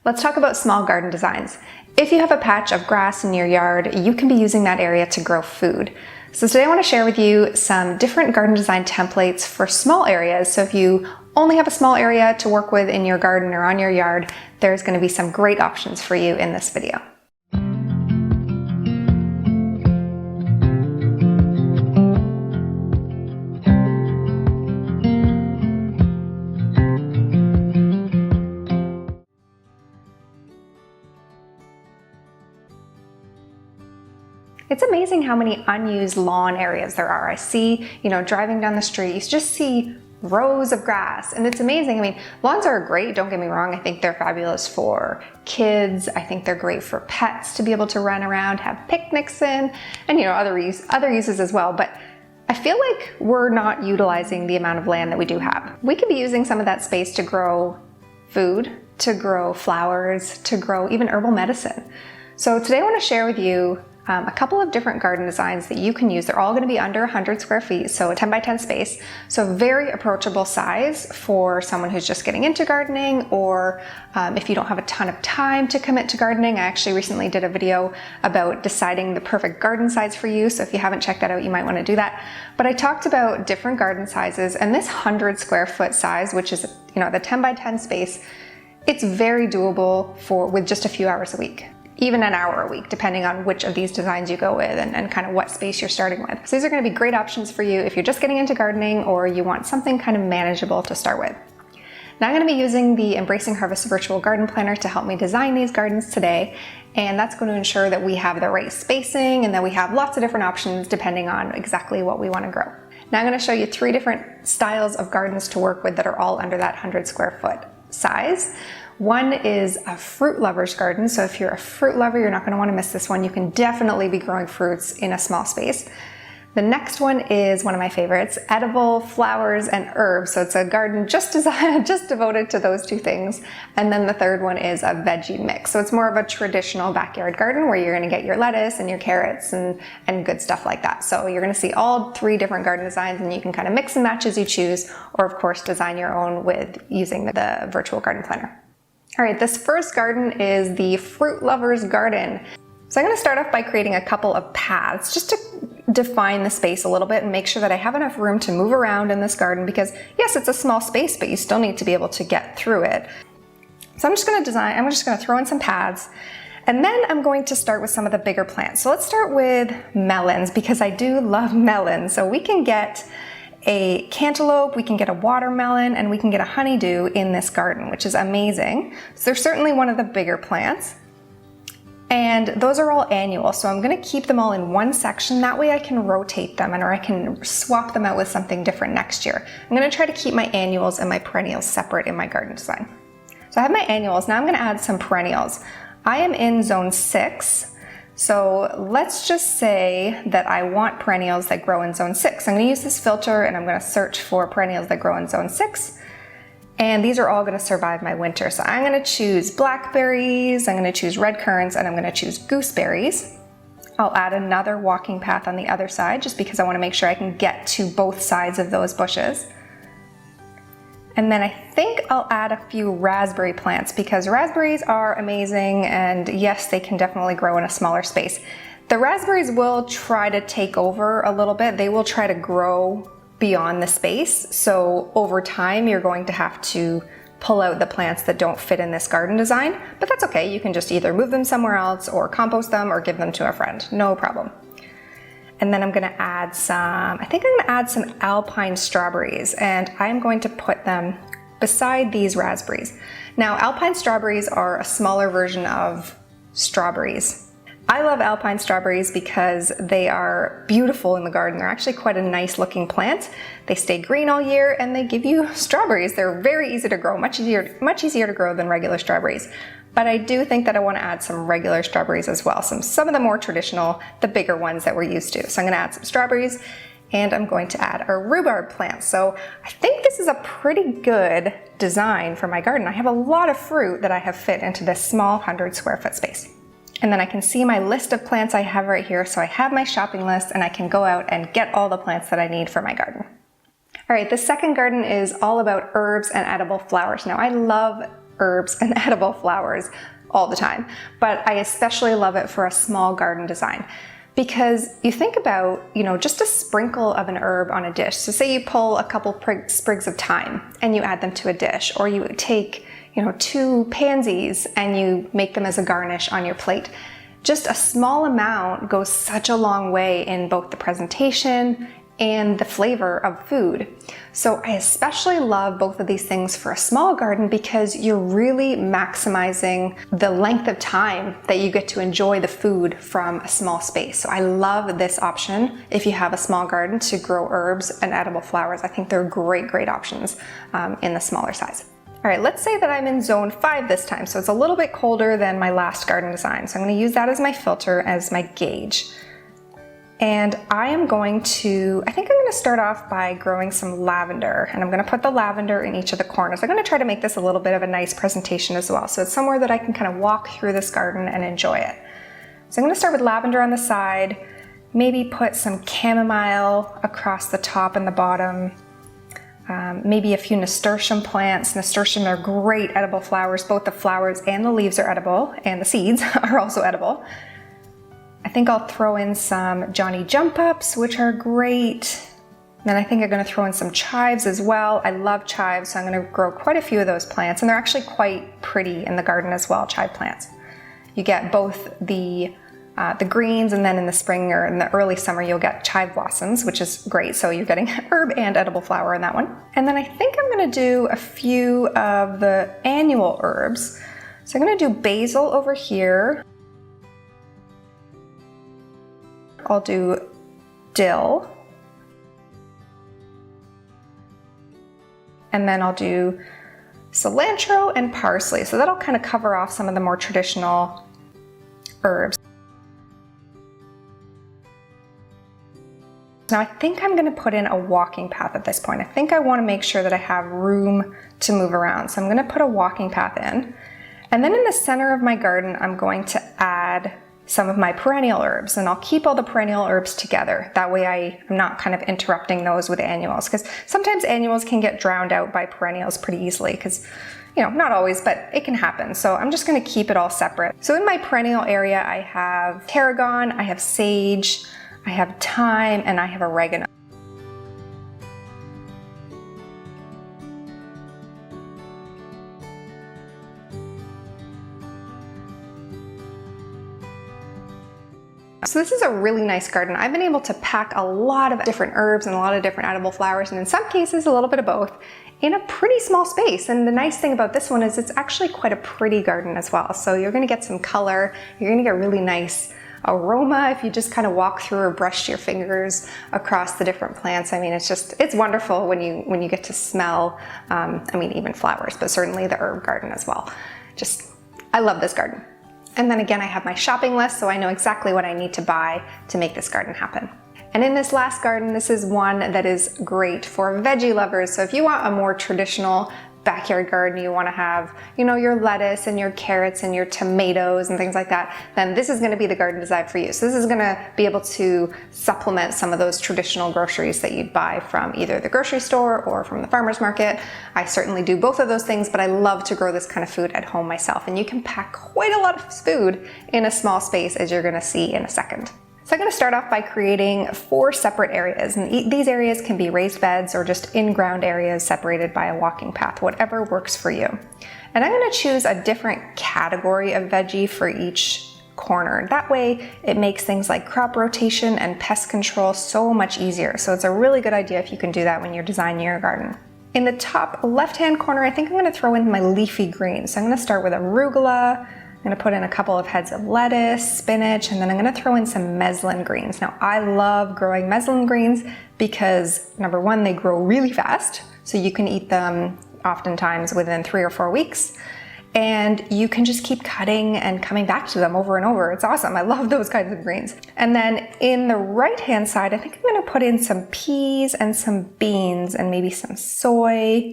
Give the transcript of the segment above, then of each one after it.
Let's talk about small garden designs. If you have a patch of grass in your yard, you can be using that area to grow food. So today I want to share with you some different garden design templates for small areas. So if you only have a small area to work with in your garden or on your yard, there's going to be some great options for you in this video. It's amazing how many unused lawn areas there are. I see, driving down the street, you just see rows of grass, and it's amazing. I mean, lawns are great, don't get me wrong. I think they're fabulous for kids. I think they're great for pets to be able to run around, have picnics in, and other uses as well. But I feel like we're not utilizing the amount of land that we do have. We could be using some of that space to grow food, to grow flowers, to grow even herbal medicine. So today I want to share with you a couple of different garden designs that you can use. They're all going to be under 100 square feet, so a 10 by 10 space. So very approachable size for someone who's just getting into gardening, or if you don't have a ton of time to commit to gardening. I actually recently did a video about deciding the perfect garden size for you, so if you haven't checked that out, you might want to do that. But I talked about different garden sizes, and this 100 square foot size, which is the 10 by 10 space, it's very doable with just a few hours a week. Even an hour a week, depending on which of these designs you go with and kind of what space you're starting with. So these are going to be great options for you if you're just getting into gardening or you want something kind of manageable to start with. Now I'm going to be using the Embracing Harvest virtual garden planner to help me design these gardens today, and that's going to ensure that we have the right spacing and that we have lots of different options depending on exactly what we want to grow. Now I'm going to show you 3 different styles of gardens to work with that are all under that 100 square foot size. One is a fruit lover's garden. So if you're a fruit lover, you're not going to want to miss this one. You can definitely be growing fruits in a small space. The next one is one of my favorites, edible flowers and herbs. So it's a garden just devoted to those 2 things. And then the third one is a veggie mix. So it's more of a traditional backyard garden where you're going to get your lettuce and your carrots and good stuff like that. So you're going to see all 3 different garden designs, and you can kind of mix and match as you choose, or of course design your own with using the virtual garden planner. All right, this first garden is the Fruit Lover's Garden. So I'm going to start off by creating a couple of paths just to define the space a little bit and make sure that I have enough room to move around in this garden, because yes, it's a small space, but you still need to be able to get through it. So I'm just going to throw in some paths, and then I'm going to start with some of the bigger plants. So let's start with melons, because I do love melons. So we can get a cantaloupe, we can get a watermelon, and we can get a honeydew in this garden, which is amazing. So they're certainly one of the bigger plants. And those are all annual, so I'm going to keep them all in one section. That way I can rotate them, or I can swap them out with something different next year. I'm going to try to keep my annuals and my perennials separate in my garden design. So I have my annuals. Now I'm going to add some perennials. I am in zone 6. So let's just say that I want perennials that grow in zone 6. I'm going to use this filter and I'm going to search for perennials that grow in zone 6. And these are all going to survive my winter. So I'm going to choose blackberries, I'm going to choose red currants, and I'm going to choose gooseberries. I'll add another walking path on the other side just because I want to make sure I can get to both sides of those bushes. And then I think I'll add a few raspberry plants, because raspberries are amazing, and yes, they can definitely grow in a smaller space. The raspberries will try to take over a little bit. They will try to grow beyond the space. So over time, you're going to have to pull out the plants that don't fit in this garden design, but that's okay. You can just either move them somewhere else or compost them or give them to a friend. No problem. And then I'm going to add some alpine strawberries, and I'm going to put them beside these raspberries. Now, alpine strawberries are a smaller version of strawberries. I love alpine strawberries because they are beautiful in the garden. They're actually quite a nice looking plant. They stay green all year and they give you strawberries. They're very easy to grow, much easier to grow than regular strawberries. But I do think that I want to add some regular strawberries as well. Some of the more traditional, the bigger ones that we're used to. So I'm going to add some strawberries, and I'm going to add a rhubarb plant. So I think this is a pretty good design for my garden. I have a lot of fruit that I have fit into this small 100 square foot space. And then I can see my list of plants I have right here. So I have my shopping list, and I can go out and get all the plants that I need for my garden. All right, the second garden is all about herbs and edible flowers. Now I love herbs and edible flowers all the time, but I especially love it for a small garden design. Because you think about, just a sprinkle of an herb on a dish. So say you pull a couple sprigs of thyme and you add them to a dish, or you take, 2 pansies and you make them as a garnish on your plate. Just a small amount goes such a long way in both the presentation and the flavor of food. So I especially love both of these things for a small garden because you're really maximizing the length of time that you get to enjoy the food from a small space. So I love this option if you have a small garden to grow herbs and edible flowers. I think they're great options in the smaller size. All right, let's say that I'm in zone 5 this time, so it's a little bit colder than my last garden design. So I'm going to use that as my filter, as my gauge. And I think I'm going to start off by growing some lavender, and I'm going to put the lavender in each of the corners. I'm going to try to make this a little bit of a nice presentation as well, so it's somewhere that I can kind of walk through this garden and enjoy it. So I'm going to start with lavender on the side, maybe put some chamomile across the top and the bottom, maybe a few nasturtium plants. Nasturtium are great edible flowers. Both the flowers and the leaves are edible, and the seeds are also edible. I think I'll throw in some Johnny Jump Ups, which are great. Then I think I'm going to throw in some chives as well. I love chives, so I'm going to grow quite a few of those plants, and they're actually quite pretty in the garden as well, chive plants. You get both the greens, and then in the spring or in the early summer you'll get chive blossoms, which is great. So you're getting herb and edible flower in that one. And then I think I'm going to do a few of the annual herbs. So I'm going to do basil over here. I'll do dill. And then I'll do cilantro and parsley. So that'll kind of cover off some of the more traditional herbs. Now I think I'm going to put in a walking path at this point. I think I want to make sure that I have room to move around. So I'm going to put a walking path in. And then in the center of my garden, I'm going to add some of my perennial herbs, and I'll keep all the perennial herbs together. That way I'm not kind of interrupting those with annuals, because sometimes annuals can get drowned out by perennials pretty easily, because not always, but it can happen. So I'm just going to keep it all separate. So in my perennial area, I have tarragon, I have sage, I have thyme, and I have oregano. So this is a really nice garden. I've been able to pack a lot of different herbs and a lot of different edible flowers, and in some cases a little bit of both, in a pretty small space. And the nice thing about this one is it's actually quite a pretty garden as well. So you're going to get some color, you're going to get really nice aroma if you just kind of walk through or brush your fingers across the different plants. I mean, it's wonderful when you get to smell, even flowers, but certainly the herb garden as well. I love this garden. And then again, I have my shopping list, so I know exactly what I need to buy to make this garden happen. And in this last garden, this is one that is great for veggie lovers. So if you want a more traditional backyard garden, you want to have, your lettuce and your carrots and your tomatoes and things like that, then this is going to be the garden design for you. So this is going to be able to supplement some of those traditional groceries that you'd buy from either the grocery store or from the farmer's market. I certainly do both of those things, but I love to grow this kind of food at home myself. And you can pack quite a lot of food in a small space, as you're going to see in a second. So I'm going to start off by creating 4 separate areas, and these areas can be raised beds or just in-ground areas separated by a walking path, whatever works for you. And I'm going to choose a different category of veggie for each corner. That way it makes things like crop rotation and pest control so much easier. So it's a really good idea if you can do that when you're designing your garden. In the top left-hand corner, I think I'm going to throw in my leafy greens. So I'm going to start with arugula. I'm going to put in a couple of heads of lettuce, spinach, and then I'm going to throw in some mesclun greens. Now, I love growing mesclun greens because, number one, they grow really fast, so you can eat them oftentimes within 3 or 4 weeks, and you can just keep cutting and coming back to them over and over. It's awesome. I love those kinds of greens. And then in the right-hand side, I think I'm going to put in some peas and some beans and maybe some soy.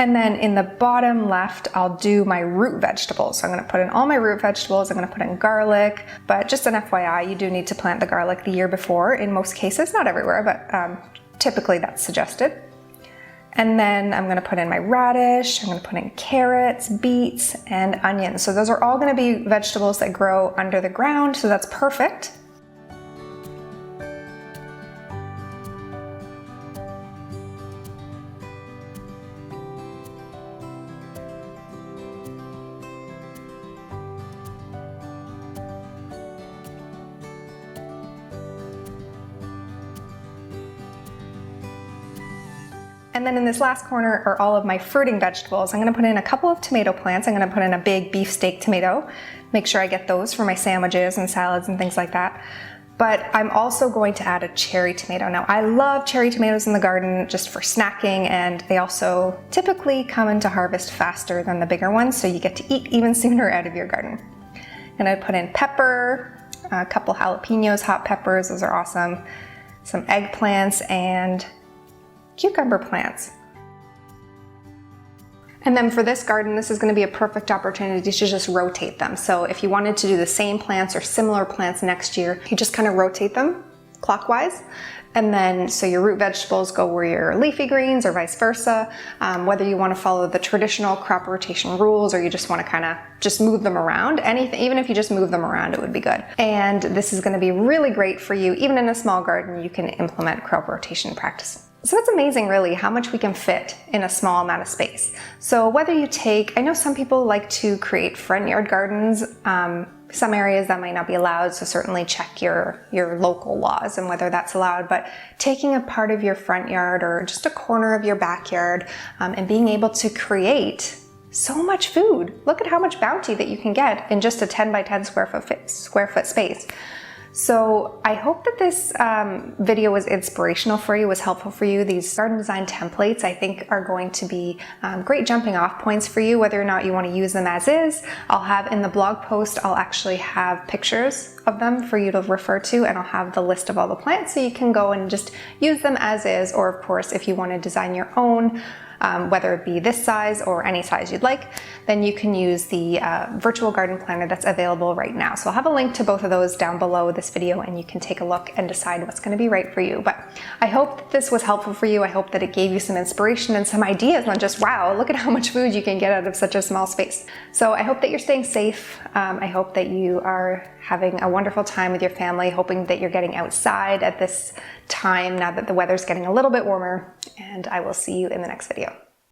And then in the bottom left, I'll do my root vegetables. So I'm gonna put in all my root vegetables. I'm gonna put in garlic, but just an FYI, you do need to plant the garlic the year before in most cases, not everywhere, but typically that's suggested. And then I'm gonna put in my radish, I'm gonna put in carrots, beets, and onions. So those are all gonna be vegetables that grow under the ground, so that's perfect. And then in this last corner are all of my fruiting vegetables. I'm gonna put in a couple of tomato plants. I'm gonna put in a big beefsteak tomato. Make sure I get those for my sandwiches and salads and things like that. But I'm also going to add a cherry tomato. Now I love cherry tomatoes in the garden just for snacking, and they also typically come into harvest faster than the bigger ones, so you get to eat even sooner out of your garden. And I put in pepper, a couple jalapenos, hot peppers, those are awesome, some eggplants, and cucumber plants. And then for this garden, this is going to be a perfect opportunity to just rotate them. So if you wanted to do the same plants or similar plants next year, you just kind of rotate them clockwise. And then, so your root vegetables go where your leafy greens or vice versa. Whether you want to follow the traditional crop rotation rules or you just want to kind of just move them around, anything, even if you just move them around, it would be good. And this is going to be really great for you. Even in a small garden, you can implement crop rotation practice. So that's amazing really how much we can fit in a small amount of space. So whether you take, I know some people like to create front yard gardens, some areas that might not be allowed, so certainly check your local laws and whether that's allowed, but taking a part of your front yard or just a corner of your backyard and being able to create so much food. Look at how much bounty that you can get in just a 10 by 10 square foot space. So I hope that this video was inspirational for you, was helpful for you. These garden design templates I think are going to be great jumping off points for you, whether or not you want to use them as is. I'll have in the blog post, I'll actually have pictures of them for you to refer to, and I'll have the list of all the plants so you can go and just use them as is, or of course if you want to design your own, whether it be this size or any size you'd like, then you can use the virtual garden planner that's available right now. So I'll have a link to both of those down below this video and you can take a look and decide what's going to be right for you. But I hope that this was helpful for you. I hope that it gave you some inspiration and some ideas on just, wow, look at how much food you can get out of such a small space. So I hope that you're staying safe. I hope that you are having a wonderful time with your family, hoping that you're getting outside at this time now that the weather's getting a little bit warmer, and I will see you in the next video.